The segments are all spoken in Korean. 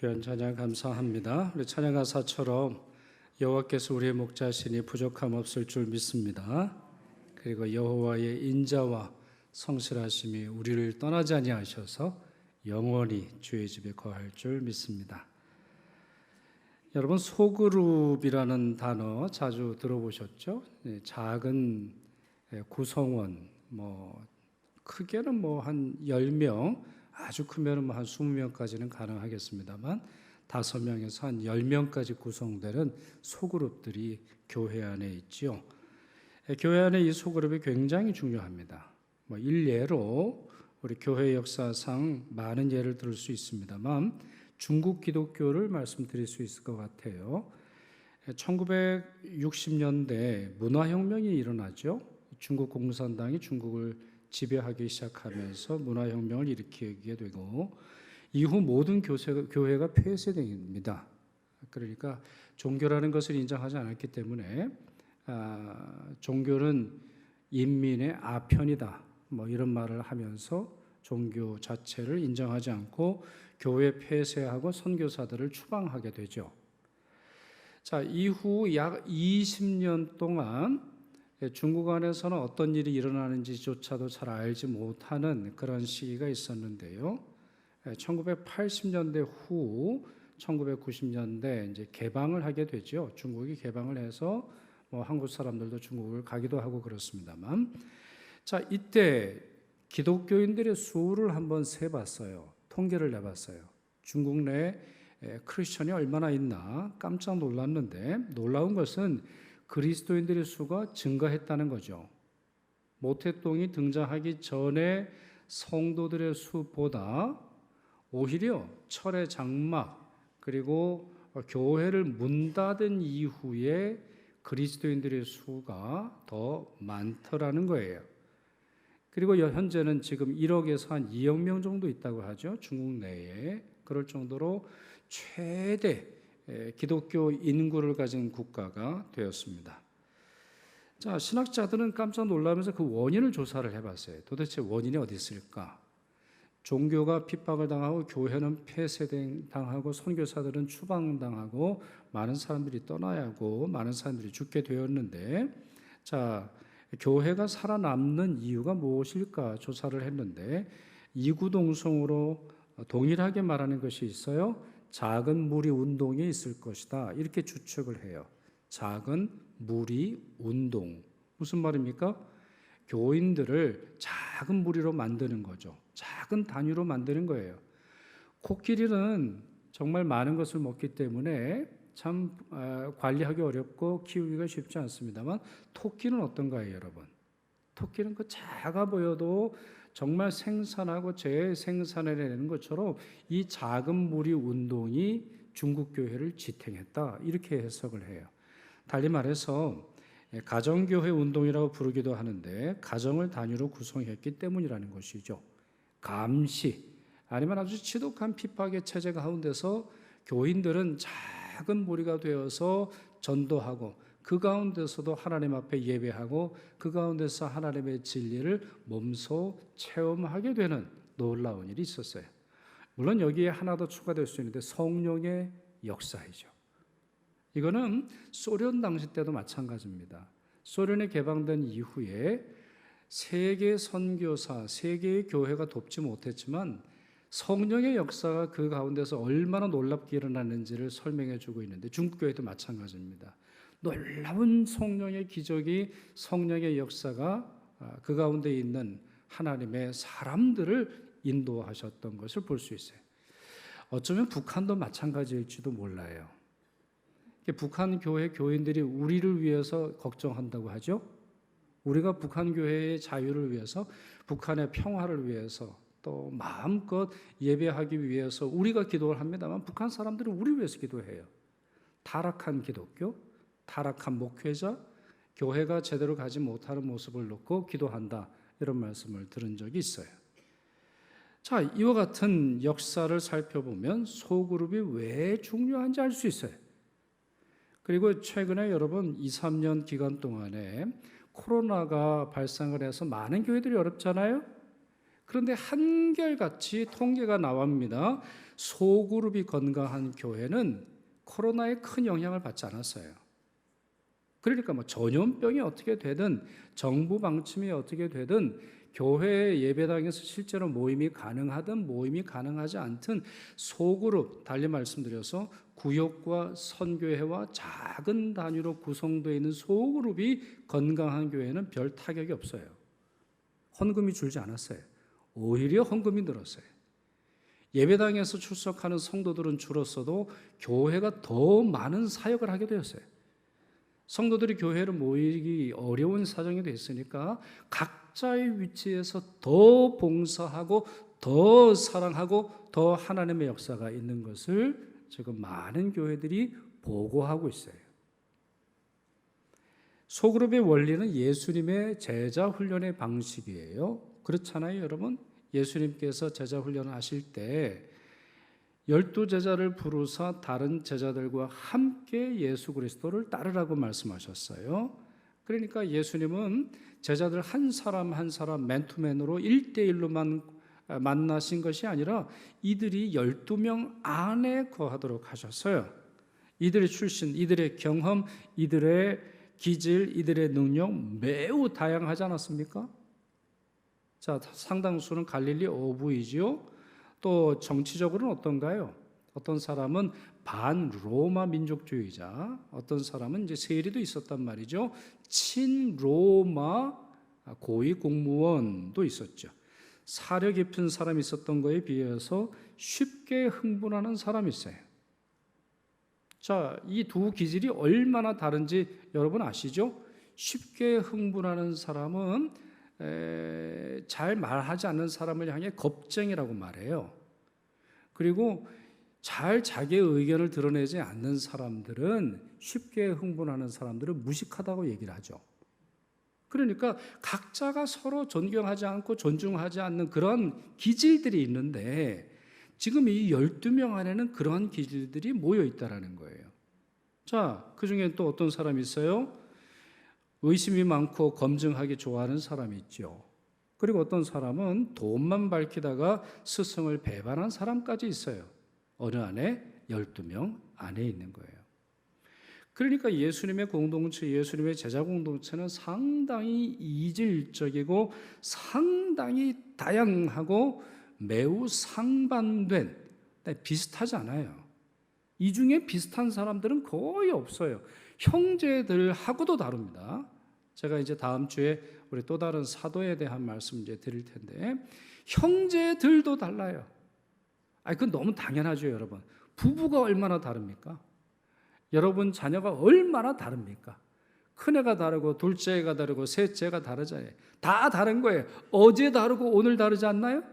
귀한 찬양 감사합니다. 우리 찬양 가사처럼 여호와께서 우리의 목자시니 부족함 없을 줄 믿습니다. 그리고 여호와의 인자와 성실하심이 우리를 떠나지 아니하셔서 영원히 주의 집에 거할 줄 믿습니다. 여러분, 소그룹이라는 단어 자주 들어보셨죠? 작은 구성원, 크게는 한 10명, 아주 크면 한 20명까지는 가능하겠습니다만 5명에서 한 10명까지 구성되는 소그룹들이 교회 안에 있지요. 교회 안에 이 소그룹이 굉장히 중요합니다. 일례로 우리 교회 역사상 많은 예를 들을 수 있습니다만 중국 기독교를 말씀드릴 수 있을 것 같아요. 1960년대 문화혁명이 일어나죠. 중국 공산당이 중국을 지배하기 시작하면서 문화혁명을 일으키게 되고 이후 모든 교회가 폐쇄됩니다. 그러니까 종교라는 것을 인정하지 않았기 때문에 종교는 인민의 아편이다 이런 말을 하면서 종교 자체를 인정하지 않고 교회 폐쇄하고 선교사들을 추방하게 되죠. 자, 이후 약 20년 동안 중국 안에서는 어떤 일이 일어나는지조차도 잘 알지 못하는 그런 시기가 있었는데요. 1980년대 후 1990년대 이제 개방을 하게 되죠. 중국이 개방을 해서 한국 사람들도 중국을 가기도 하고 그렇습니다만, 자, 이때 기독교인들의 수를 한번 세봤어요. 통계를 내봤어요. 중국 내에 크리스천이 얼마나 있나 깜짝 놀랐는데, 놀라운 것은 그리스도인들의 수가 증가했다는 거죠. 모태똥이 등장하기 전에 성도들의 수보다 오히려 철의 장막 그리고 교회를 문 닫은 이후에 그리스도인들의 수가 더 많더라는 거예요. 그리고 현재는 지금 1억에서 한 2억 명 정도 있다고 하죠. 중국 내에. 그럴 정도로 최대 기독교 인구를 가진 국가가 되었습니다. 자, 신학자들은 깜짝 놀라면서 그 원인을 조사를 해봤어요. 도대체 원인이 어디 있을까? 종교가 핍박을 당하고 교회는 폐쇄당하고 선교사들은 추방당하고 많은 사람들이 떠나야 하고 많은 사람들이 죽게 되었는데, 자, 교회가 살아남는 이유가 무엇일까 조사를 했는데 이구동성으로 동일하게 말하는 것이 있어요. 작은 무리 운동이 있을 것이다. 이렇게 추측을 해요. 작은 무리 운동. 무슨 말입니까? 교인들을 작은 무리로 만드는 거죠. 작은 단위로 만드는 거예요. 코끼리는 정말 많은 것을 먹기 때문에 참 관리하기 어렵고 키우기가 쉽지 않습니다만 토끼는 어떤가요, 여러분? 토끼는 그 작아 보여도 정말 생산하고 재생산해내는 것처럼 이 작은 무리 운동이 중국 교회를 지탱했다. 이렇게 해석을 해요. 달리 말해서 가정교회 운동이라고 부르기도 하는데 가정을 단위로 구성했기 때문이라는 것이죠. 감시 아니면 아주 지독한 핍박의 체제 가운데서 교인들은 작은 무리가 되어서 전도하고 그 가운데서도 하나님 앞에 예배하고 그 가운데서 하나님의 진리를 몸소 체험하게 되는 놀라운 일이 있었어요. 물론 여기에 하나 더 추가될 수 있는데 성령의 역사이죠. 이거는 소련 당시 때도 마찬가지입니다. 소련이 개방된 이후에 세계 선교사, 세계의 교회가 돕지 못했지만 성령의 역사가 그 가운데서 얼마나 놀랍게 일어났는지를 설명해 주고 있는데 중국 교회도 마찬가지입니다. 놀라운 성령의 기적이 성령의 역사가 그 가운데 있는 하나님의 사람들을 인도하셨던 것을 볼 수 있어요. 어쩌면 북한도 마찬가지일지도 몰라요. 북한 교회 교인들이 우리를 위해서 걱정한다고 하죠. 우리가 북한 교회의 자유를 위해서, 북한의 평화를 위해서 또 마음껏 예배하기 위해서 우리가 기도를 합니다만 북한 사람들은 우리 위해서 기도해요. 타락한 기독교, 타락한 목회자, 교회가 제대로 가지 못하는 모습을 놓고 기도한다. 이런 말씀을 들은 적이 있어요. 자, 이와 같은 역사를 살펴보면 소그룹이 왜 중요한지 알 수 있어요. 그리고 최근에 여러분 2, 3년 기간 동안에 코로나가 발생을 해서 많은 교회들이 어렵잖아요. 그런데 한결같이 통계가 나옵니다. 소그룹이 건강한 교회는 코로나에 큰 영향을 받지 않았어요. 그러니까 뭐 전염병이 어떻게 되든 정부 방침이 어떻게 되든 교회 예배당에서 실제로 모임이 가능하든 모임이 가능하지 않든 소그룹, 달리 말씀드려서 구역과 선교회와 작은 단위로 구성되어 있는 소그룹이 건강한 교회는 별 타격이 없어요. 헌금이 줄지 않았어요. 오히려 헌금이 늘었어요. 예배당에서 출석하는 성도들은 줄었어도 교회가 더 많은 사역을 하게 되었어요. 성도들이 교회를 모이기 어려운 사정이 됐으니까 각자의 위치에서 더 봉사하고 더 사랑하고 더 하나님의 역사가 있는 것을 지금 많은 교회들이 보고하고 있어요. 소그룹의 원리는 예수님의 제자 훈련의 방식이에요. 그렇잖아요, 여러분? 예수님께서 제자 훈련을 하실 때 12제자를 부르사 다른 제자들과 함께 예수 그리스도를 따르라고 말씀하셨어요. 그러니까 예수님은 제자들 한 사람 한 사람 맨투맨으로 1대1로만 만나신 것이 아니라 이들이 12명 안에 거하도록 하셨어요. 이들의 출신, 이들의 경험, 이들의 기질, 이들의 능력 매우 다양하지 않았습니까? 자, 상당수는 갈릴리 어부이지요. 또 정치적으로는 어떤가요? 어떤 사람은 반로마 민족주의자, 어떤 사람은 이제 세리도 있었단 말이죠. 친로마 고위 공무원도 있었죠. 사려 깊은 사람이 있었던 거에 비해서 쉽게 흥분하는 사람이 있어요. 자, 이 두 기질이 얼마나 다른지 여러분 아시죠? 쉽게 흥분하는 사람은 잘 말하지 않는 사람을 향해 겁쟁이라고 말해요. 그리고 잘 자기의 의견을 드러내지 않는 사람들은 쉽게 흥분하는 사람들은 무식하다고 얘기를 하죠. 그러니까 각자가 서로 존경하지 않고 존중하지 않는 그런 기질들이 있는데 지금 이 12명 안에는 그러한 기질들이 모여 있다라는 거예요. 자, 그 중에 또 어떤 사람이 있어요? 의심이 많고 검증하기 좋아하는 사람이 있죠. 그리고 어떤 사람은 돈만 밝히다가 스승을 배반한 사람까지 있어요. 어느 안에? 12명 안에 있는 거예요. 그러니까 예수님의 공동체, 예수님의 제자 공동체는 상당히 이질적이고 상당히 다양하고 매우 상반된, 비슷하지 않아요. 이 중에 비슷한 사람들은 거의 없어요. 형제들하고도 다릅니다. 제가 이제 다음 주에 우리 또 다른 사도에 대한 말씀 이제 드릴 텐데 형제들도 달라요. 그건 너무 당연하죠, 여러분. 부부가 얼마나 다릅니까? 여러분 자녀가 얼마나 다릅니까? 큰애가 다르고 둘째가 다르고 셋째가 다르잖아요. 다 다른 거예요. 어제 다르고 오늘 다르지 않나요?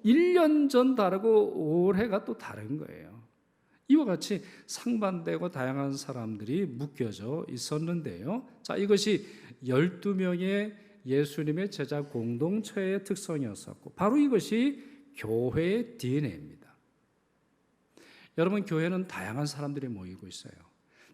1년 전 다르고 올해가 또 다른 거예요. 이와 같이 상반되고 다양한 사람들이 묶여져 있었는데요. 자, 이것이 12명의 예수님의 제자 공동체의 특성이었었고 바로 이것이 교회의 DNA입니다. 여러분, 교회는 다양한 사람들이 모이고 있어요.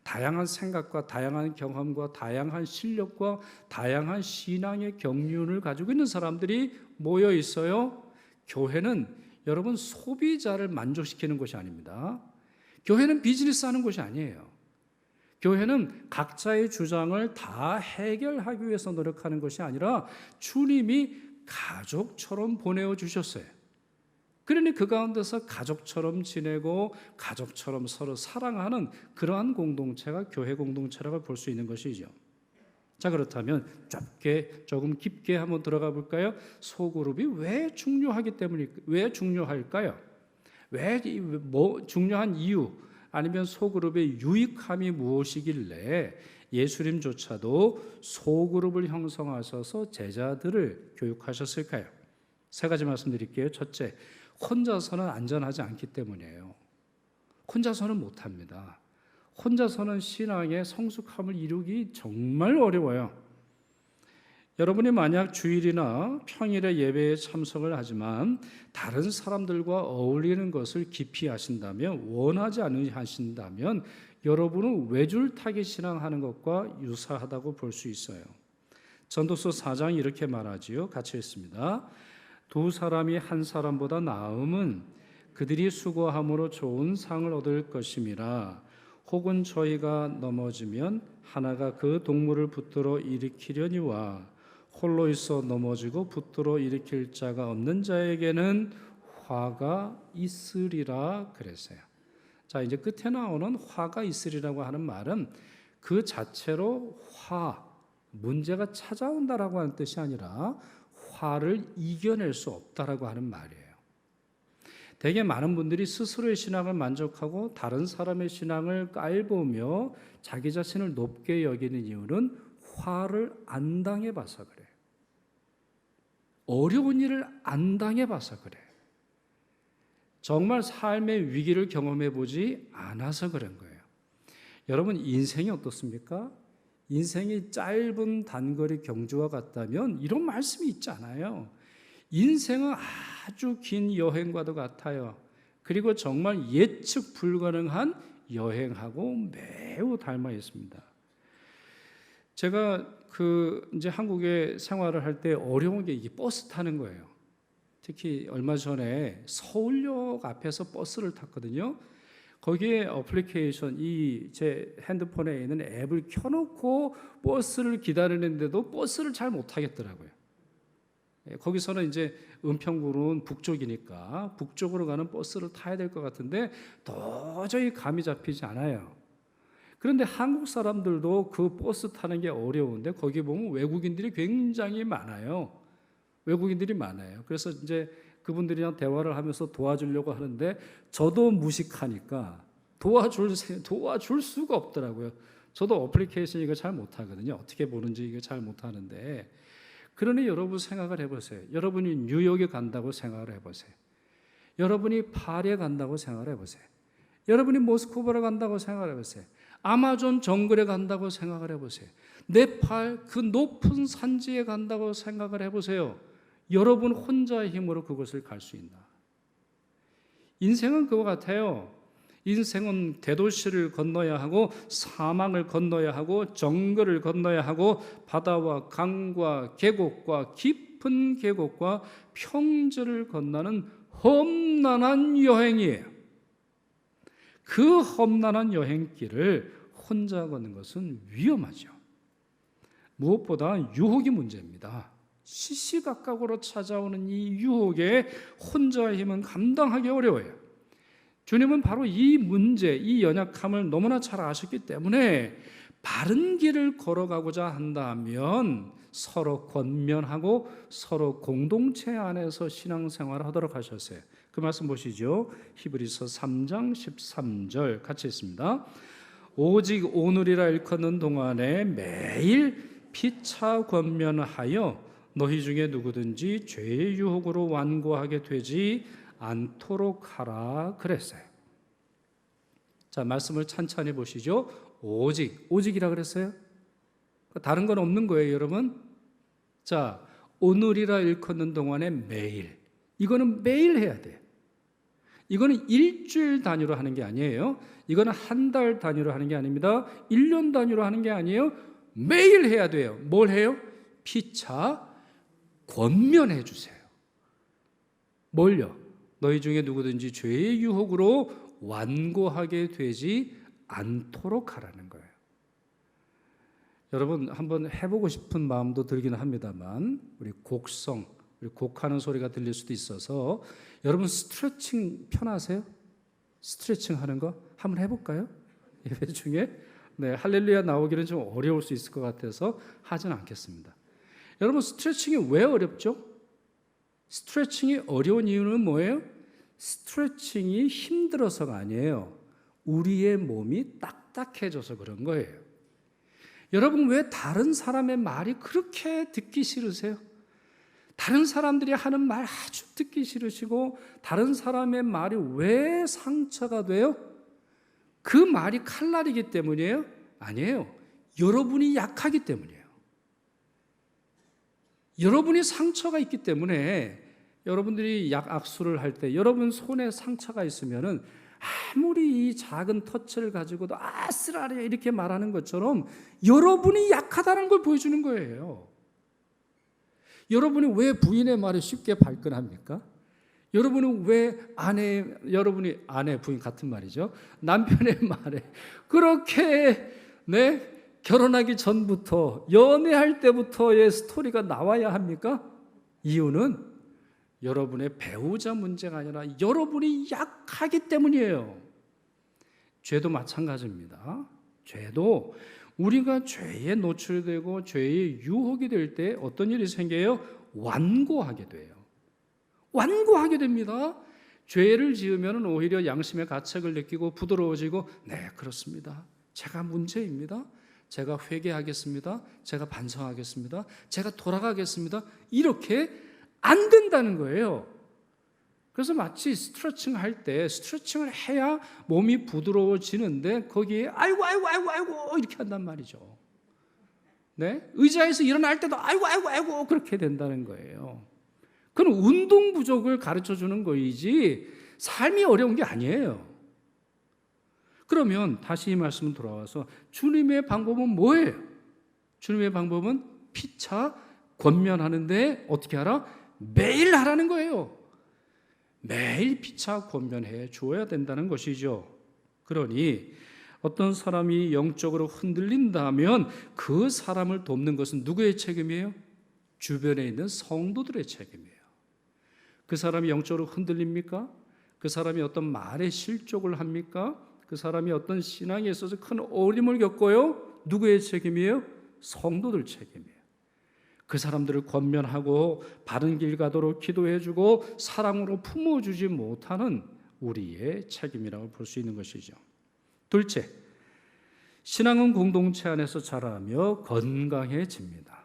다양한 생각과 다양한 경험과 다양한 실력과 다양한 신앙의 경륜을 가지고 있는 사람들이 모여 있어요. 교회는 여러분 소비자를 만족시키는 것이 아닙니다. 교회는 비즈니스 하는 것이 아니에요. 교회는 각자의 주장을 다 해결하기 위해서 노력하는 것이 아니라 주님이 가족처럼 보내어 주셨어요. 그러니 그 가운데서 가족처럼 지내고 가족처럼 서로 사랑하는 그러한 공동체가 교회 공동체라고 볼 수 있는 것이죠. 자, 그렇다면 조금 깊게 한번 들어가 볼까요? 소그룹이 왜 중요할까요? 왜 중요한 이유, 아니면 소그룹의 유익함이 무엇이길래 예수님조차도 소그룹을 형성하셔서 제자들을 교육하셨을까요? 세 가지 말씀드릴게요. 첫째, 혼자서는 안전하지 않기 때문이에요. 혼자서는 못합니다. 혼자서는 신앙의 성숙함을 이루기 정말 어려워요. 여러분이 만약 주일이나 평일에 예배에 참석을 하지만 다른 사람들과 어울리는 것을 기피 하신다면, 원하지 않으신다면 여러분은 외줄타기 신앙하는 것과 유사하다고 볼 수 있어요. 전도서 4장이 이렇게 말하지요. 같이 읽습니다. 두 사람이 한 사람보다 나음은 그들이 수고함으로 좋은 상을 얻을 것임이라. 혹은 저희가 넘어지면 하나가 그 동물을 붙들어 일으키려니와 홀로 있어 넘어지고 붙들어 일으킬 자가 없는 자에게는 화가 있으리라 그랬어요. 자, 이제 끝에 나오는 화가 있으리라고 하는 말은 그 자체로 문제가 찾아온다라고 하는 뜻이 아니라 화를 이겨낼 수 없다라고 하는 말이에요. 되게 많은 분들이 스스로의 신앙을 만족하고 다른 사람의 신앙을 깔보며 자기 자신을 높게 여기는 이유는 화를 안 당해봐서 그래요. 어려운 일을 안 당해봐서 그래요. 정말 삶의 위기를 경험해보지 않아서 그런 거예요. 여러분, 인생이 어떻습니까? 인생이 짧은 단거리 경주와 같다면 이런 말씀이 있잖아요. 인생은 아주 긴 여행과도 같아요. 그리고 정말 예측 불가능한 여행하고 매우 닮아 있습니다. 제가 이제 한국에 생활을 할 때 어려운 게 이게 버스 타는 거예요. 특히 얼마 전에 서울역 앞에서 버스를 탔거든요. 거기에 어플리케이션, 제 핸드폰에 있는 앱을 켜놓고 버스를 기다리는데도 버스를 잘 못 타겠더라고요. 거기서는 이제 은평구는 북쪽이니까 북쪽으로 가는 버스를 타야 될 것 같은데 도저히 감이 잡히지 않아요. 그런데 한국 사람들도 그 버스 타는 게 어려운데 거기 보면 외국인들이 굉장히 많아요. 외국인들이 많아요. 그래서 이제 그분들이랑 대화를 하면서 도와주려고 하는데 저도 무식하니까 도와줄 수가 없더라고요. 저도 어플리케이션 이거 잘 못하거든요. 어떻게 보는지 이거 잘 못하는데. 그러니 여러분 생각을 해보세요. 여러분이 뉴욕에 간다고 생각을 해보세요. 여러분이 파리에 간다고 생각을 해보세요. 여러분이 모스크바를 간다고 생각을 해보세요. 아마존 정글에 간다고 생각을 해보세요. 네팔 그 높은 산지에 간다고 생각을 해보세요. 여러분 혼자의 힘으로 그곳을 갈 수 있나? 인생은 그와 같아요. 인생은 대도시를 건너야 하고 사막을 건너야 하고 정글을 건너야 하고 바다와 강과 계곡과 깊은 계곡과 평지를 건너는 험난한 여행이에요. 그 험난한 여행길을 혼자 걷는 것은 위험하죠. 무엇보다 유혹이 문제입니다. 시시각각으로 찾아오는 이 유혹에 혼자의 힘은 감당하기 어려워요. 주님은 바로 이 문제, 이 연약함을 너무나 잘 아셨기 때문에 바른 길을 걸어가고자 한다면 서로 권면하고 서로 공동체 안에서 신앙생활을 하도록 하셨어요. 그 말씀 보시죠. 히브리서 3장 13절 같이 읽습니다. 오직 오늘이라 일컫는 동안에 매일 피차 권면하여 너희 중에 누구든지 죄의 유혹으로 완고하게 되지 않도록 하라 그랬어요. 자, 말씀을 찬찬히 보시죠. 오직이라 그랬어요. 다른 건 없는 거예요, 여러분. 자, 오늘이라 일컫는 동안에 매일. 이거는 매일 해야 돼요. 이거는 일주일 단위로 하는 게 아니에요. 이거는 한 달 단위로 하는 게 아닙니다. 1년 단위로 하는 게 아니에요. 매일 해야 돼요. 뭘 해요? 피차 권면해 주세요. 뭘요? 너희 중에 누구든지 죄의 유혹으로 완고하게 되지 않도록 하라는 거예요. 여러분 한번 해보고 싶은 마음도 들기는 합니다만 우리 곡하는 소리가 들릴 수도 있어서 여러분 스트레칭 편하세요? 스트레칭 하는 거 한번 해볼까요? 예배 중에 할렐루야 나오기는 좀 어려울 수 있을 것 같아서 하진 않겠습니다. 여러분 스트레칭이 왜 어렵죠? 스트레칭이 어려운 이유는 뭐예요? 스트레칭이 힘들어서가 아니에요. 우리의 몸이 딱딱해져서 그런 거예요. 여러분 왜 다른 사람의 말이 그렇게 듣기 싫으세요? 다른 사람들이 하는 말 아주 듣기 싫으시고 다른 사람의 말이 왜 상처가 돼요? 그 말이 칼날이기 때문이에요? 아니에요. 여러분이 약하기 때문이에요. 여러분이 상처가 있기 때문에 여러분들이 악수를 할 때 여러분 손에 상처가 있으면은 아무리 이 작은 터치를 가지고도 아쓰라리 이렇게 말하는 것처럼 여러분이 약하다는 걸 보여주는 거예요. 여러분이 왜 부인의 말에 쉽게 발끈합니까? 여러분은 왜 여러분이 아내, 부인 같은 말이죠. 남편의 말에 그렇게 결혼하기 전부터, 연애할 때부터의 스토리가 나와야 합니까? 이유는 여러분의 배우자 문제가 아니라 여러분이 약하기 때문이에요. 죄도 마찬가지입니다. 죄도 우리가 죄에 노출되고 죄의 유혹이 될 때 어떤 일이 생겨요? 완고하게 돼요. 완고하게 됩니다. 죄를 지으면 오히려 양심의 가책을 느끼고 부드러워지고, 네, 그렇습니다. 제가 문제입니다. 제가 회개하겠습니다. 제가 반성하겠습니다. 제가 돌아가겠습니다. 이렇게 안 된다는 거예요. 그래서 마치 스트레칭 할 때 스트레칭을 해야 몸이 부드러워지는데 거기에 아이고 이렇게 한단 말이죠. 네? 의자에서 일어날 때도 아이고 그렇게 된다는 거예요. 그건 운동 부족을 가르쳐 주는 거이지 삶이 어려운 게 아니에요. 그러면 다시 이 말씀 돌아와서 주님의 방법은 뭐예요? 주님의 방법은 피차 권면하는데 어떻게 하라? 매일 하라는 거예요. 매일 피차 권면해 줘야 된다는 것이죠. 그러니 어떤 사람이 영적으로 흔들린다면 그 사람을 돕는 것은 누구의 책임이에요? 주변에 있는 성도들의 책임이에요. 그 사람이 영적으로 흔들립니까? 그 사람이 어떤 말에 실족을 합니까? 그 사람이 어떤 신앙에 있어서 큰 어려움을 겪어요? 누구의 책임이에요? 성도들 책임이에요. 그 사람들을 권면하고 바른 길 가도록 기도해주고 사랑으로 품어주지 못하는 우리의 책임이라고 볼 수 있는 것이죠. 둘째, 신앙은 공동체 안에서 자라며 건강해집니다.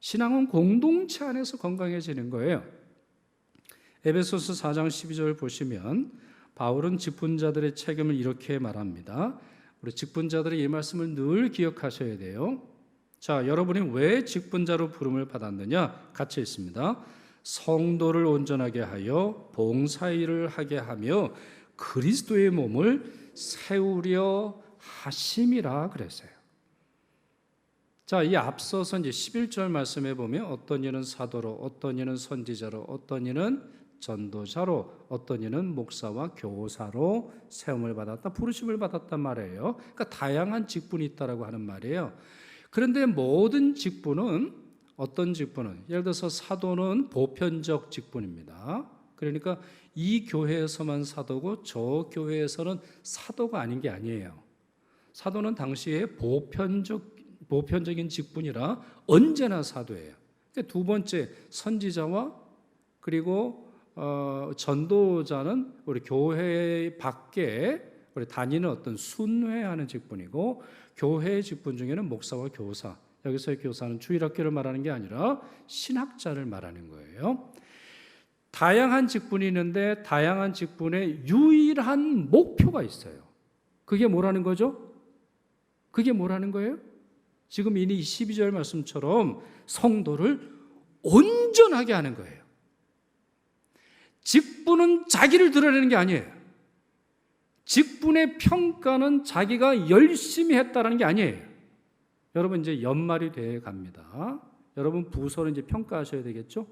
신앙은 공동체 안에서 건강해지는 거예요. 에베소서 4장 12절 보시면 바울은 직분자들의 책임을 이렇게 말합니다. 우리 직분자들의 이 말씀을 늘 기억하셔야 돼요. 자, 여러분이 왜 직분자로 부름을 받았느냐? 같이 있습니다. 성도를 온전하게 하여 봉사일을 하게 하며 그리스도의 몸을 세우려 하심이라 그랬어요. 자, 이 앞서서 이제 11절 말씀에 보면 어떤 이는 사도로, 어떤 이는 선지자로, 어떤 이는 전도자로, 어떤 이는 목사와 교사로 세움을 받았다, 부르심을 받았단 말이에요. 그러니까 다양한 직분이 있다라고 하는 말이에요. 그런데 모든 직분은, 어떤 직분은, 예를 들어서 사도는 보편적 직분입니다. 그러니까 이 교회에서만 사도고 저 교회에서는 사도가 아닌 게 아니에요. 사도는 당시에 보편적인 직분이라 언제나 사도예요. 그러니까 두 번째, 선지자와 그리고 전도자는 우리 교회 밖에 우리 다니는 어떤 순회하는 직분이고, 교회의 직분 중에는 목사와 교사, 여기서의 교사는 주일학교를 말하는 게 아니라 신학자를 말하는 거예요. 다양한 직분이 있는데 다양한 직분에 유일한 목표가 있어요. 그게 뭐라는 거죠? 그게 뭐라는 거예요? 지금 이미 12절 말씀처럼 성도를 온전하게 하는 거예요. 직분은 자기를 드러내는 게 아니에요. 직분의 평가는 자기가 열심히 했다는 게 아니에요. 여러분 이제 연말이 돼 갑니다. 여러분 부서를 이제 평가하셔야 되겠죠?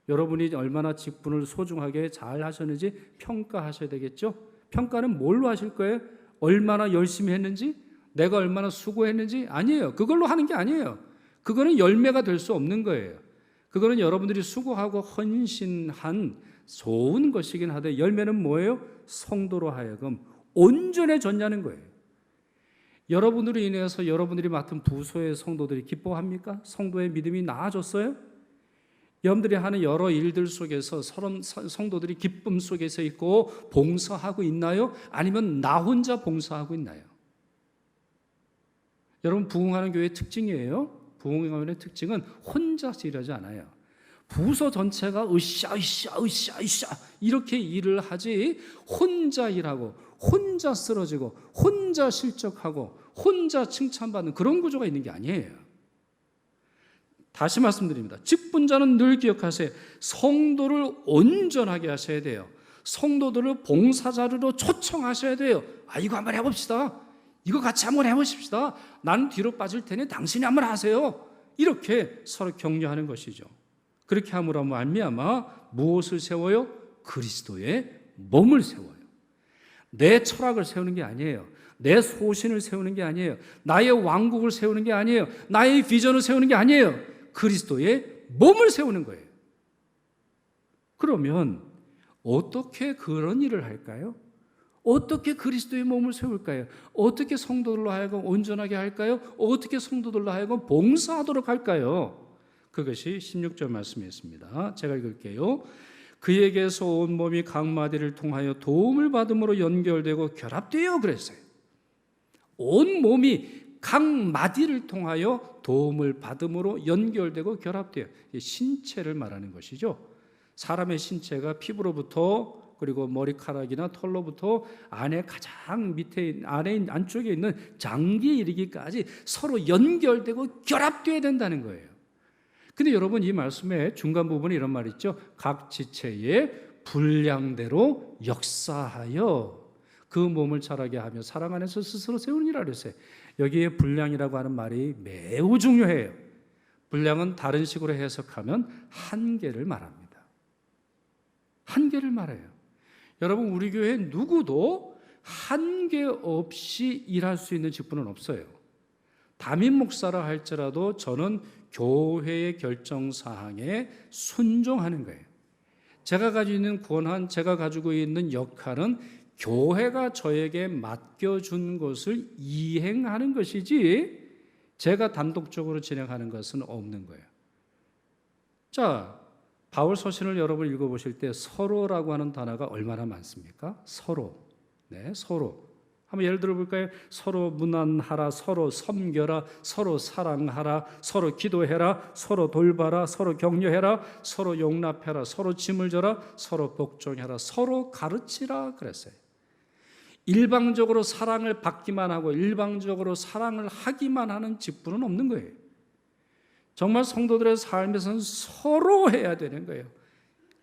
여러분이 얼마나 직분을 소중하게 잘 하셨는지 평가하셔야 되겠죠? 평가는 뭘로 하실 거예요? 얼마나 열심히 했는지? 내가 얼마나 수고했는지? 아니에요. 그걸로 하는 게 아니에요. 그거는 열매가 될 수 없는 거예요. 그거는 여러분들이 수고하고 헌신한 좋은 것이긴 하되 열매는 뭐예요? 성도로 하여금 온전해졌냐는 거예요. 여러분으로 인해서 여러분들이 맡은 부서의 성도들이 기뻐합니까? 성도의 믿음이 나아졌어요? 여러분들이 하는 여러 일들 속에서 성도들이 기쁨 속에서 있고 봉사하고 있나요? 아니면 나 혼자 봉사하고 있나요? 여러분 부흥하는 교회의 특징이에요. 부흥하는 특징은 혼자서 일하지 않아요. 부서 전체가 으쌰 이렇게 일을 하지 혼자 일하고 혼자 쓰러지고 혼자 실적하고 혼자 칭찬받는 그런 구조가 있는 게 아니에요. 다시 말씀드립니다. 직분자는 늘 기억하세요. 성도를 온전하게 하셔야 돼요. 성도들을 봉사자로 초청하셔야 돼요. 이거 한번 해봅시다. 이거 같이 한번 해보십시다. 나는 뒤로 빠질 테니 당신이 한번 하세요. 이렇게 서로 격려하는 것이죠. 그렇게 함으로 말미암아 무엇을 세워요? 그리스도의 몸을 세워요. 내 철학을 세우는 게 아니에요. 내 소신을 세우는 게 아니에요. 나의 왕국을 세우는 게 아니에요. 나의 비전을 세우는 게 아니에요. 그리스도의 몸을 세우는 거예요. 그러면 어떻게 그런 일을 할까요? 어떻게 그리스도의 몸을 세울까요? 어떻게 성도들로 하여금 온전하게 할까요? 어떻게 성도들로 하여금 봉사하도록 할까요? 그것이 16절 말씀에 있습니다. 제가 읽을게요. 그에게서 온 몸이 각 마디를 통하여 도움을 받음으로 연결되고 결합되어 그랬어요. 온 몸이 각 마디를 통하여 도움을 받음으로 연결되고 결합되어, 신체를 말하는 것이죠. 사람의 신체가 피부로부터 그리고 머리카락이나 털로부터 안에 가장 밑에 안에 안쪽에 있는 장기에 이르기까지 서로 연결되고 결합되어야 된다는 거예요. 근데 여러분, 이 말씀의 중간 부분에 이런 말이 있죠. 각 지체의 분량대로 역사하여 그 몸을 자라게 하며 사랑 안에서 스스로 세우니라 그랬어요. 여기에 분량이라고 하는 말이 매우 중요해요. 분량은 다른 식으로 해석하면 한계를 말합니다. 한계를 말해요. 여러분, 우리 교회 누구도 한계 없이 일할 수 있는 직분은 없어요. 담임 목사라 할지라도 저는 교회의 결정사항에 순종하는 거예요. 제가 가지고 있는 권한, 제가 가지고 있는 역할은 교회가 저에게 맡겨준 것을 이행하는 것이지 제가 단독적으로 진행하는 것은 없는 거예요. 자, 바울 서신을 여러분 읽어보실 때 서로라고 하는 단어가 얼마나 많습니까? 서로. 네, 서로. 한번 예를 들어볼까요? 서로 문안하라, 서로 섬겨라, 서로 사랑하라, 서로 기도해라, 서로 돌봐라, 서로 격려해라, 서로 용납해라, 서로 짐을 져라, 서로 복종해라, 서로 가르치라 그랬어요. 일방적으로 사랑을 받기만 하고 일방적으로 사랑을 하기만 하는 직분은 없는 거예요. 정말 성도들의 삶에서는 서로 해야 되는 거예요.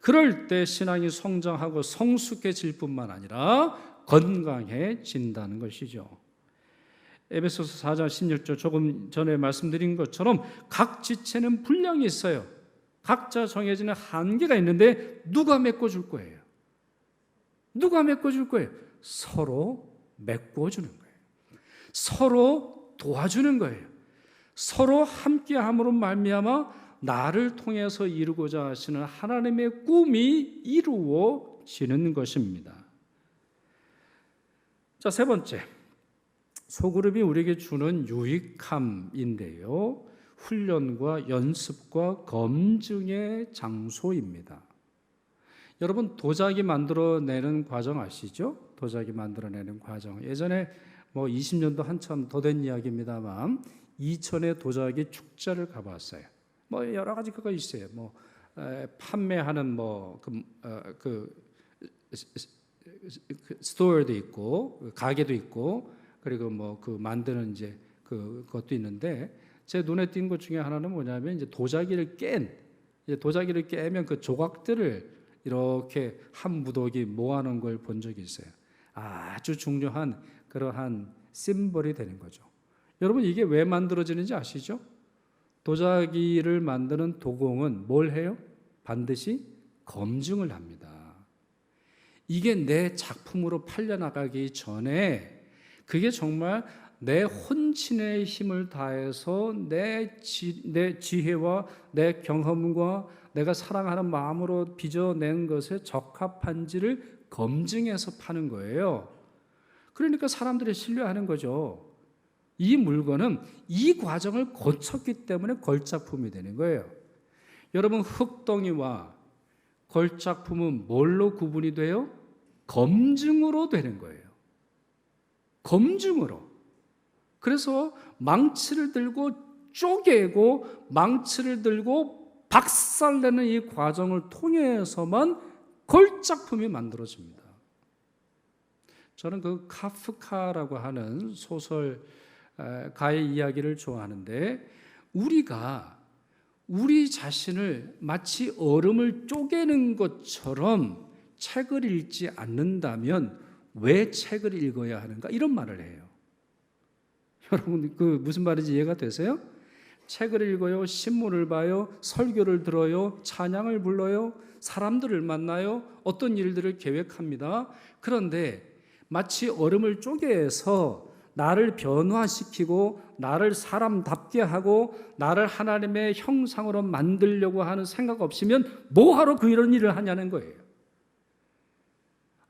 그럴 때 신앙이 성장하고 성숙해질 뿐만 아니라 건강해진다는 것이죠. 에베소서 4장 16절 조금 전에 말씀드린 것처럼 각 지체는 분량이 있어요. 각자 정해지는 한계가 있는데 누가 메꿔줄 거예요? 누가 메꿔줄 거예요? 서로 메꿔주는 거예요. 서로 도와주는 거예요. 서로 함께함으로 말미암아 나를 통해서 이루고자 하시는 하나님의 꿈이 이루어지는 것입니다. 자, 세 번째, 소그룹이 우리에게 주는 유익함인데요, 훈련과 연습과 검증의 장소입니다. 여러분, 도자기 만들어내는 과정 아시죠? 도자기 만들어내는 과정. 예전에 20년도 한참 더 된 이야기입니다만 이천에 도자기 축제를 가봤어요. 여러 가지 그거 있어요. 판매하는 스토어도 있고 가게도 있고 그리고 그 만드는 이제 그것도 있는데 제 눈에 띈 것 중에 하나는 뭐냐면 이제 도자기를 깨면 그 조각들을 이렇게 한 무더기 모아놓은 걸 본 적이 있어요. 아주 중요한 그러한 심벌이 되는 거죠. 여러분, 이게 왜 만들어지는지 아시죠? 도자기를 만드는 도공은 뭘 해요? 반드시 검증을 합니다. 이게 내 작품으로 팔려나가기 전에 그게 정말 내 혼신의 힘을 다해서 내 지혜와 내 경험과 내가 사랑하는 마음으로 빚어낸 것에 적합한지를 검증해서 파는 거예요. 그러니까 사람들이 신뢰하는 거죠. 이 물건은 이 과정을 거쳤기 때문에 걸작품이 되는 거예요. 여러분, 흙덩이와 걸작품은 뭘로 구분이 돼요? 검증으로 되는 거예요. 검증으로. 그래서 망치를 들고 쪼개고 망치를 들고 박살내는 이 과정을 통해서만 걸작품이 만들어집니다. 저는 그 카프카라고 하는 소설가의 이야기를 좋아하는데 우리가 우리 자신을 마치 얼음을 쪼개는 것처럼 책을 읽지 않는다면 왜 책을 읽어야 하는가? 이런 말을 해요. 여러분, 그 무슨 말인지 이해가 되세요? 책을 읽어요, 신문을 봐요, 설교를 들어요, 찬양을 불러요, 사람들을 만나요, 어떤 일들을 계획합니다. 그런데 마치 얼음을 쪼개서 나를 변화시키고 나를 사람답게 하고 나를 하나님의 형상으로 만들려고 하는 생각 없이면 뭐하러 이런 일을 하냐는 거예요.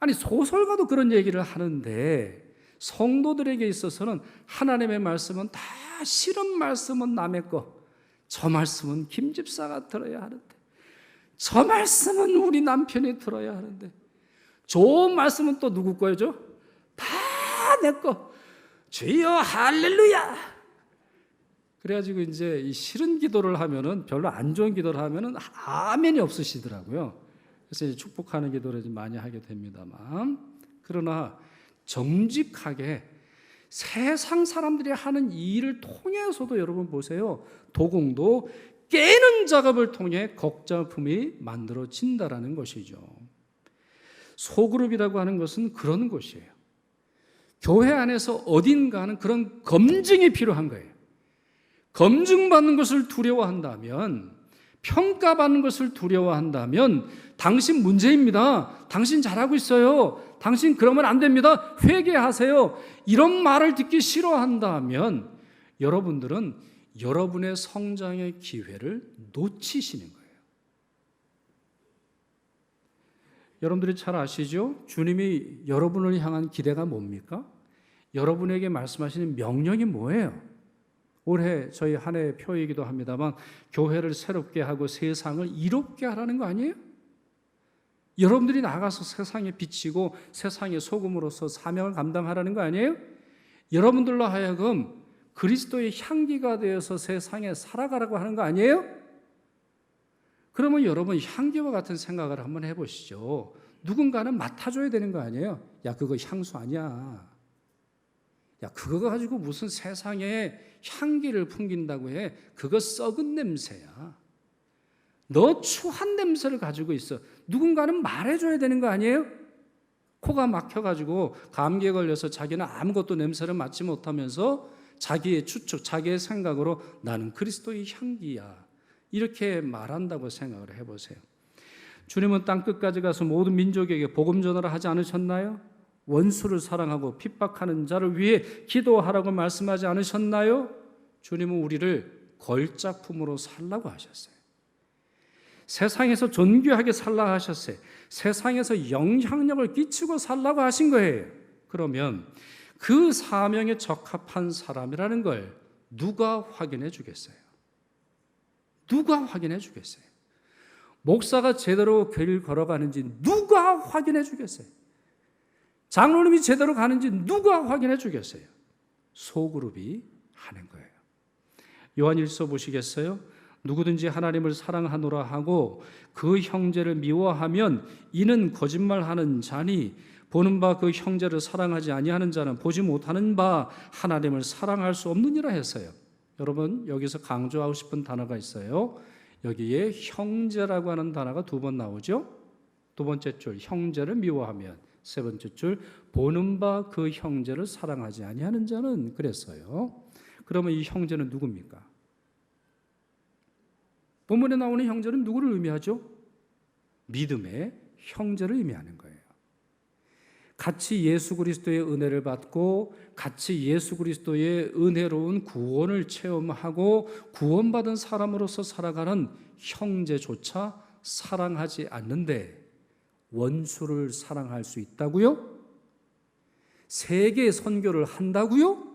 아니, 소설가도 그런 얘기를 하는데 성도들에게 있어서는 하나님의 말씀은 다 싫은 말씀은 남의 거, 저 말씀은 김 집사가 들어야 하는데, 저 말씀은 우리 남편이 들어야 하는데, 좋은 말씀은 또 누구 거죠? 다 내 거. 주여 할렐루야. 그래가지고 이제 이 싫은 기도를 하면은, 별로 안 좋은 기도를 하면은 아멘이 없으시더라고요. 그래서 이제 축복하는 기도를 좀 많이 하게 됩니다만, 그러나 정직하게 세상 사람들이 하는 이 일을 통해서도 여러분 보세요, 도공도 깨는 작업을 통해 곡작품이 만들어진다라는 것이죠. 소그룹이라고 하는 것은 그런 곳이에요. 교회 안에서 어딘가는 그런 검증이 필요한 거예요. 검증받는 것을 두려워한다면, 평가받는 것을 두려워한다면 당신 문제입니다. 당신 잘하고 있어요. 당신 그러면 안 됩니다. 회개하세요. 이런 말을 듣기 싫어한다면 여러분들은 여러분의 성장의 기회를 놓치시는 거예요. 여러분들이 잘 아시죠? 주님이 여러분을 향한 기대가 뭡니까? 여러분에게 말씀하시는 명령이 뭐예요? 올해 저희 한 해 표이기도 합니다만, 교회를 새롭게 하고 세상을 이롭게 하라는 거 아니에요? 여러분들이 나가서 세상에 비치고 세상의 소금으로서 사명을 감당하라는 거 아니에요? 여러분들로 하여금 그리스도의 향기가 되어서 세상에 살아가라고 하는 거 아니에요? 그러면 여러분, 향기와 같은 생각을 한번 해보시죠. 누군가는 맡아줘야 되는 거 아니에요? 야, 그거 향수 아니야. 야, 그거 가지고 무슨 세상에 향기를 풍긴다고 해? 그거 썩은 냄새야. 너 추한 냄새를 가지고 있어. 누군가는 말해줘야 되는 거 아니에요? 코가 막혀가지고 감기에 걸려서 자기는 아무것도 냄새를 맡지 못하면서 자기의 추측, 자기의 생각으로 나는 그리스도의 향기야, 이렇게 말한다고 생각을 해보세요. 주님은 땅끝까지 가서 모든 민족에게 복음 전하라 하지 않으셨나요? 원수를 사랑하고 핍박하는 자를 위해 기도하라고 말씀하지 않으셨나요? 주님은 우리를 걸작품으로 살라고 하셨어요. 세상에서 존귀하게 살라고 하셨어요. 세상에서 영향력을 끼치고 살라고 하신 거예요. 그러면 그 사명에 적합한 사람이라는 걸 누가 확인해 주겠어요? 누가 확인해 주겠어요? 목사가 제대로 교회를 걸어가는지 누가 확인해 주겠어요? 장로님이 제대로 가는지 누가 확인해 주겠어요? 소그룹이 하는 거예요. 요한일서 보시겠어요? 누구든지 하나님을 사랑하노라 하고 그 형제를 미워하면 이는 거짓말하는 자니, 보는 바 그 형제를 사랑하지 아니하는 자는 보지 못하는 바 하나님을 사랑할 수 없느니라 했어요. 여러분, 여기서 강조하고 싶은 단어가 있어요. 여기에 형제라고 하는 단어가 두 번 나오죠. 두 번째 줄 형제를 미워하면, 세 번째 줄 보는 바 그 형제를 사랑하지 아니하는 자는, 그랬어요. 그러면 이 형제는 누굽니까? 본문에 나오는 형제는 누구를 의미하죠? 믿음의 형제를 의미하는 거예요. 같이 예수 그리스도의 은혜를 받고 같이 예수 그리스도의 은혜로운 구원을 체험하고 구원받은 사람으로서 살아가는 형제조차 사랑하지 않는데 원수를 사랑할 수 있다고요? 세계 선교를 한다고요?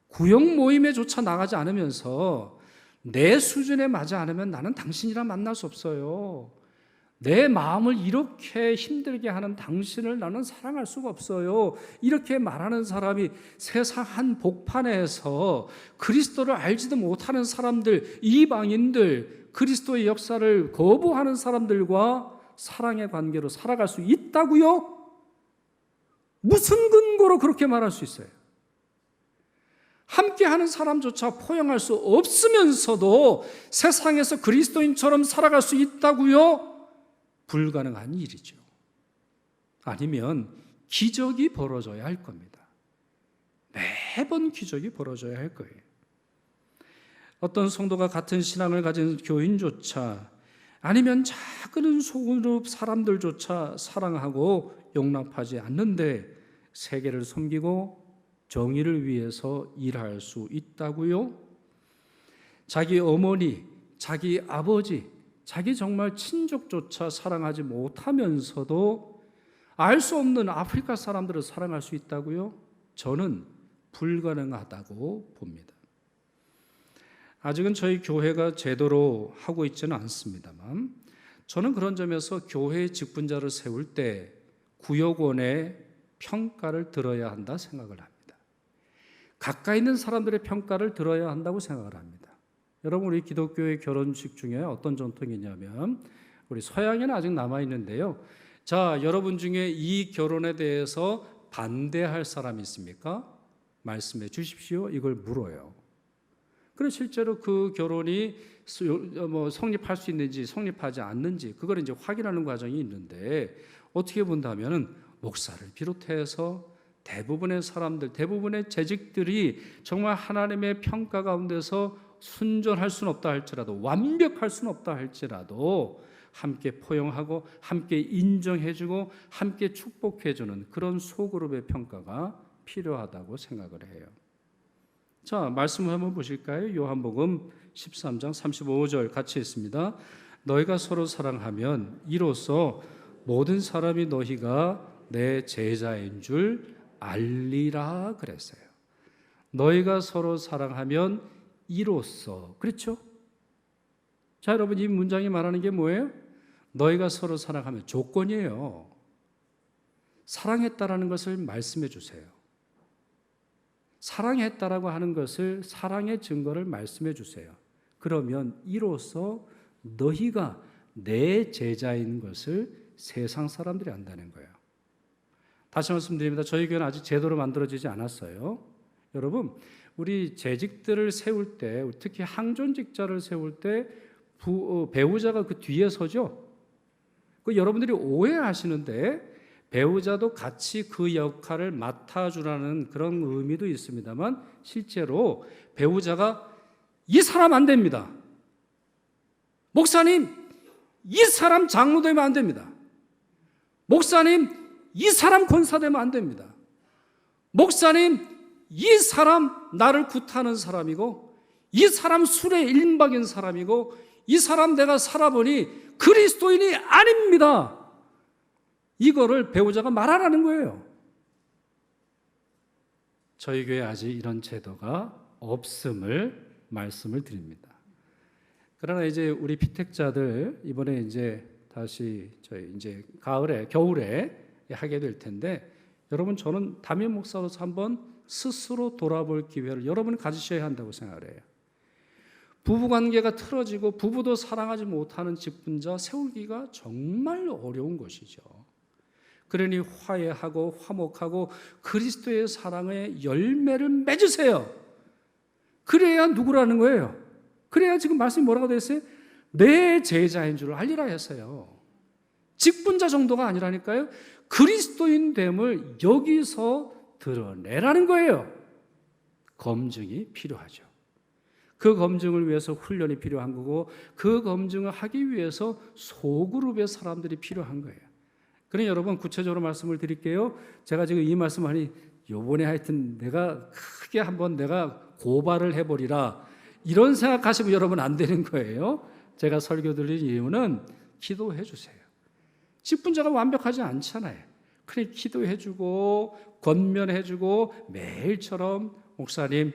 구역 모임에조차 나가지 않으면서 내 수준에 맞지 않으면 나는 당신이랑 만날 수 없어요. 내 마음을 이렇게 힘들게 하는 당신을 나는 사랑할 수가 없어요. 이렇게 말하는 사람이 세상 한 복판에서 그리스도를 알지도 못하는 사람들, 이방인들, 그리스도의 역사를 거부하는 사람들과 사랑의 관계로 살아갈 수 있다고요? 무슨 근거로 그렇게 말할 수 있어요? 함께하는 사람조차 포용할 수 없으면서도 세상에서 그리스도인처럼 살아갈 수 있다고요? 불가능한 일이죠. 아니면 기적이 벌어져야 할 겁니다. 매번 기적이 벌어져야 할 거예요. 어떤 성도가 같은 신앙을 가진 교인조차 아니면 작은 소그룹 사람들조차 사랑하고 용납하지 않는데 세계를 섬기고 정의를 위해서 일할 수 있다고요? 자기 어머니, 자기 아버지, 자기 정말 친족조차 사랑하지 못하면서도 알 수 없는 아프리카 사람들을 사랑할 수 있다고요? 저는 불가능하다고 봅니다. 아직은 저희 교회가 제대로 하고 있지는 않습니다만 저는 그런 점에서 교회의 직분자를 세울 때 구역원의 평가를 들어야 한다 생각을 합니다. 가까이 있는 사람들의 평가를 들어야 한다고 생각을 합니다. 여러분, 우리 기독교의 결혼식 중에 어떤 전통이 있냐면 우리 서양에는 아직 남아있는데요. 자, 여러분 중에 이 결혼에 대해서 반대할 사람이 있습니까? 말씀해 주십시오. 이걸 물어요. 그래 실제로 그 결혼이 성립할 수 있는지 성립하지 않는지 그걸 이제 확인하는 과정이 있는데 어떻게 본다면은 목사를 비롯해서 대부분의 사람들, 대부분의 재직들이 정말 하나님의 평가 가운데서 순전할 수는 없다 할지라도 완벽할 수는 없다 할지라도 함께 포용하고 함께 인정해주고 함께 축복해주는 그런 소그룹의 평가가 필요하다고 생각을 해요. 자, 말씀을 한번 보실까요? 요한복음 13장 35절 같이 읽습니다. 너희가 서로 사랑하면 이로써 모든 사람이 너희가 내 제자인 줄 알리라 그랬어요. 너희가 서로 사랑하면 이로써, 그렇죠? 자, 여러분, 이 문장이 말하는 게 뭐예요? 너희가 서로 사랑하면 조건이에요. 사랑했다라는 것을 말씀해 주세요. 사랑했다라고 하는 것을, 사랑의 증거를 말씀해 주세요. 그러면 이로써 너희가 내 제자인 것을 세상 사람들이 안다는 거예요. 다시 말씀드립니다. 저희 교회는 아직 제대로 만들어지지 않았어요. 여러분, 우리 재직들을 세울 때, 특히 항존직자를 세울 때 배우자가 그 뒤에 서죠. 그 여러분들이 오해하시는데 배우자도 같이 그 역할을 맡아주라는 그런 의미도 있습니다만 실제로 배우자가 이 사람 안 됩니다. 목사님, 이 사람 장로 되면 안 됩니다. 목사님, 이 사람 권사 되면 안 됩니다. 목사님, 이 사람 나를 굿하는 사람이고 이 사람 술에 일박인 사람이고 이 사람 내가 살아보니 그리스도인이 아닙니다. 이거를 배우자가 말하라는 거예요. 저희 교회에 아직 이런 제도가 없음을 말씀을 드립니다. 그러나 이제 우리 피택자들 이번에 이제 다시 저희 이제 겨울에 하게 될 텐데 여러분 저는 담임 목사로서 한번 스스로 돌아볼 기회를 여러분이 가지셔야 한다고 생각을 해요. 부부관계가 틀어지고 부부도 사랑하지 못하는 직분자 세우기가 정말 어려운 것이죠. 그러니 화해하고 화목하고 그리스도의 사랑의 열매를 맺으세요. 그래야 누구라는 거예요? 그래야 지금 말씀이 뭐라고 되어 있어요? 내 제자인 줄 알리라 했어요. 직분자 정도가 아니라니까요. 그리스도인 됨을 여기서 드러내라는 거예요. 검증이 필요하죠. 그 검증을 위해서 훈련이 필요한 거고 그 검증을 하기 위해서 소그룹의 사람들이 필요한 거예요. 그러니 여러분 구체적으로 말씀을 드릴게요. 제가 지금 이 말씀하니 요번에 하여튼 내가 크게 한번 내가 고발을 해버리라 이런 생각하시면 여러분 안 되는 거예요. 제가 설교 드린 이유는 기도해 주세요. 직분자가 완벽하지 않잖아요. 그래 기도해주고 권면해주고 매일처럼 목사님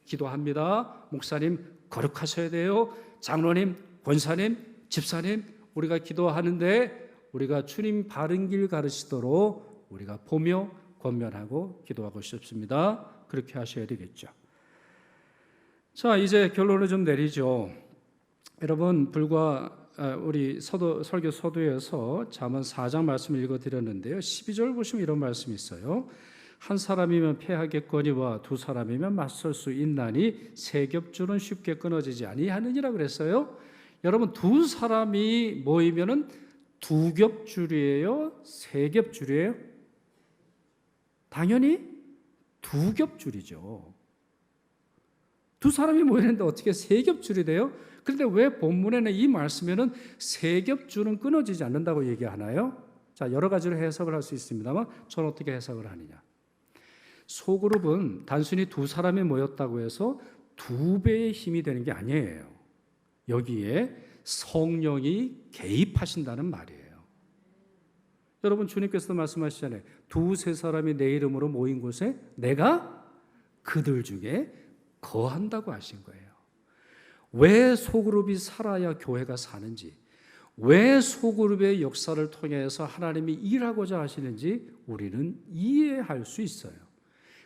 기도합니다. 목사님 거룩하셔야 돼요. 장로님, 권사님, 집사님 우리가 기도하는데 우리가 주님 바른 길 가르치도록 우리가 보며 권면하고 기도하고 싶습니다. 그렇게 하셔야 되겠죠. 자, 이제 결론을 좀 내리죠. 여러분 우리 설교 서두에서 잠언 4장 말씀을 읽어드렸는데요. 12절 보시면 이런 말씀이 있어요. 한 사람이면 패하겠거니와 두 사람이면 맞설 수 있나니 세 겹줄은 쉽게 끊어지지 아니하느니라 그랬어요. 여러분 두 사람이 모이면은 두 겹줄이에요? 세 겹줄이에요? 당연히 두 겹줄이죠. 두 사람이 모이는데 어떻게 세 겹줄이 돼요? 그런데 왜 본문에는 이 말씀에는 세 겹줄은 끊어지지 않는다고 얘기하나요? 자, 여러 가지로 해석을 할 수 있습니다만 저는 어떻게 해석을 하느냐. 소그룹은 단순히 두 사람이 모였다고 해서 두 배의 힘이 되는 게 아니에요. 여기에 성령이 개입하신다는 말이에요. 여러분, 주님께서도 말씀하시잖아요. 두세 사람이 내 이름으로 모인 곳에 내가 그들 중에 거한다고 하신 거예요. 왜 소그룹이 살아야 교회가 사는지, 왜 소그룹의 역사를 통해서 하나님이 일하고자 하시는지 우리는 이해할 수 있어요.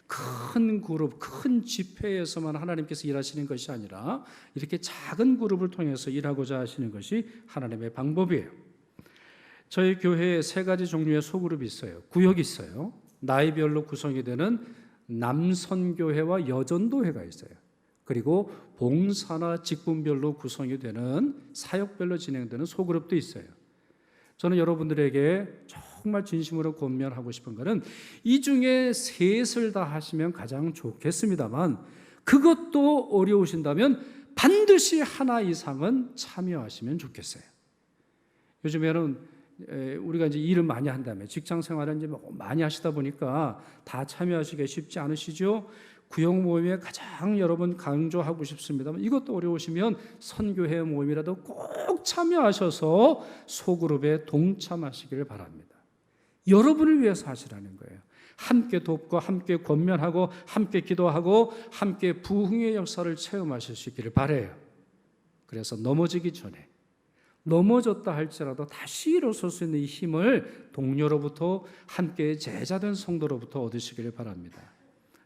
큰 그룹, 큰 집회에서만 하나님께서 일하시는 것이 아니라 이렇게 작은 그룹을 통해서 일하고자 하시는 것이 하나님의 방법이에요. 저희 교회에 세 가지 종류의 소그룹이 있어요. 구역이 있어요. 나이별로 구성이 되는 남선교회와 여전도회가 있어요. 그리고 봉사나 직분별로 구성이 되는 사역별로 진행되는 소그룹도 있어요. 저는 여러분들에게 정말 진심으로 권면하고 싶은 것은 이 중에 셋을 다 하시면 가장 좋겠습니다만 그것도 어려우신다면 반드시 하나 이상은 참여하시면 좋겠어요. 요즘에는 우리가 이제 일을 많이 한다며 직장 생활을 이제 많이 하시다 보니까 다 참여하시기 쉽지 않으시죠? 구역 모임에 가장 여러분 강조하고 싶습니다만 이것도 어려우시면 선교회 모임이라도 꼭 참여하셔서 소그룹에 동참하시기를 바랍니다. 여러분을 위해서 하시라는 거예요. 함께 돕고 함께 권면하고 함께 기도하고 함께 부흥의 역사를 체험하실 수 있기를 바라요. 그래서 넘어지기 전에 넘어졌다 할지라도 다시 일어설 수 있는 이 힘을 동료로부터 함께 제자된 성도로부터 얻으시기를 바랍니다.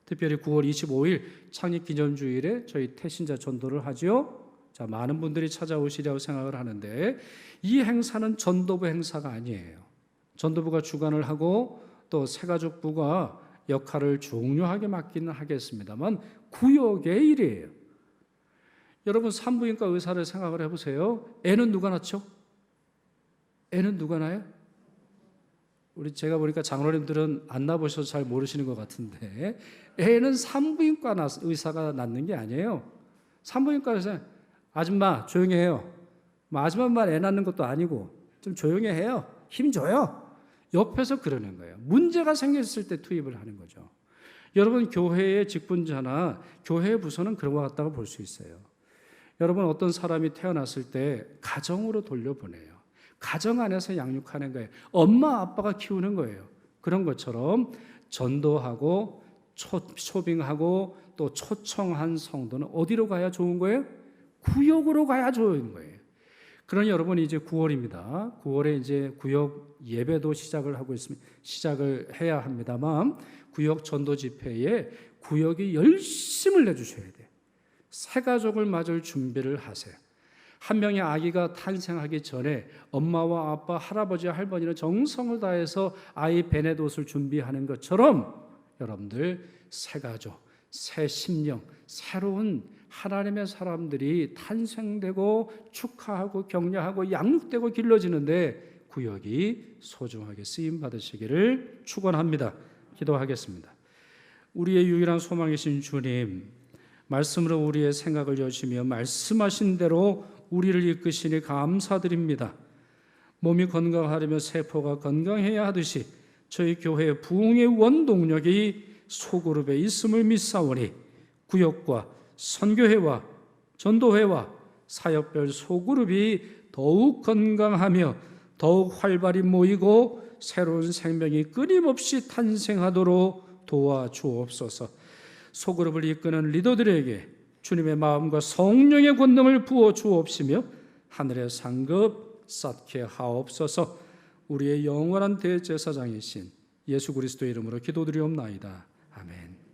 특별히 9월 25일 창립기념주일에 저희 태신자 전도를 하죠. 자, 많은 분들이 찾아오시리라고 생각을 하는데 이 행사는 전도부 행사가 아니에요. 전도부가 주관을 하고 또 새가족부가 역할을 중요하게 맡기는 하겠습니다만 구역의 일이에요. 여러분, 산부인과 의사를 생각을 해보세요. 애는 누가 낳죠? 애는 누가 낳아요? 제가 보니까 장로님들은 안 낳아보셔서 잘 모르시는 것 같은데 애는 산부인과 의사가 낳는 게 아니에요. 산부인과 의사, 아줌마 조용히 해요. 아줌마만 애 낳는 것도 아니고 좀 조용히 해요. 힘 줘요. 옆에서 그러는 거예요. 문제가 생겼을 때 투입을 하는 거죠. 여러분, 교회의 직분자나 교회의 부서는 그런 것 같다고 볼 수 있어요. 여러분, 어떤 사람이 태어났을 때 가정으로 돌려보내요. 가정 안에서 양육하는 거예요. 엄마 아빠가 키우는 거예요. 그런 것처럼 전도하고 초빙하고 또 초청한 성도는 어디로 가야 좋은 거예요? 구역으로 가야 좋은 거예요. 그러니 여러분, 이제 9월입니다. 9월에 이제 구역 예배도 시작을 해야 합니다만 구역 전도 집회에 구역이 열심을 내주셔야 돼요. 새 가족을 맞을 준비를 하세요. 한 명의 아기가 탄생하기 전에 엄마와 아빠, 할아버지, 할머니는 정성을 다해서 아이 베네옷을 준비하는 것처럼 여러분들 새 가족, 새 심령, 새로운 하나님의 사람들이 탄생되고 축하하고 격려하고 양육되고 길러지는데 구역이 소중하게 쓰임 받으시기를 축원합니다. 기도하겠습니다. 우리의 유일한 소망이신 주님, 말씀으로 우리의 생각을 여시며 말씀하신 대로 우리를 이끄시니 감사드립니다. 몸이 건강하려면 세포가 건강해야 하듯이 저희 교회의 부흥의 원동력이 소그룹에 있음을 믿사오니 구역과 선교회와 전도회와 사역별 소그룹이 더욱 건강하며 더욱 활발히 모이고 새로운 생명이 끊임없이 탄생하도록 도와주옵소서. 소그룹을 이끄는 리더들에게 주님의 마음과 성령의 권능을 부어 주옵시며 하늘의 상급 쌓게 하옵소서. 우리의 영원한 대제사장이신 예수 그리스도의 이름으로 기도드리옵나이다. 아멘.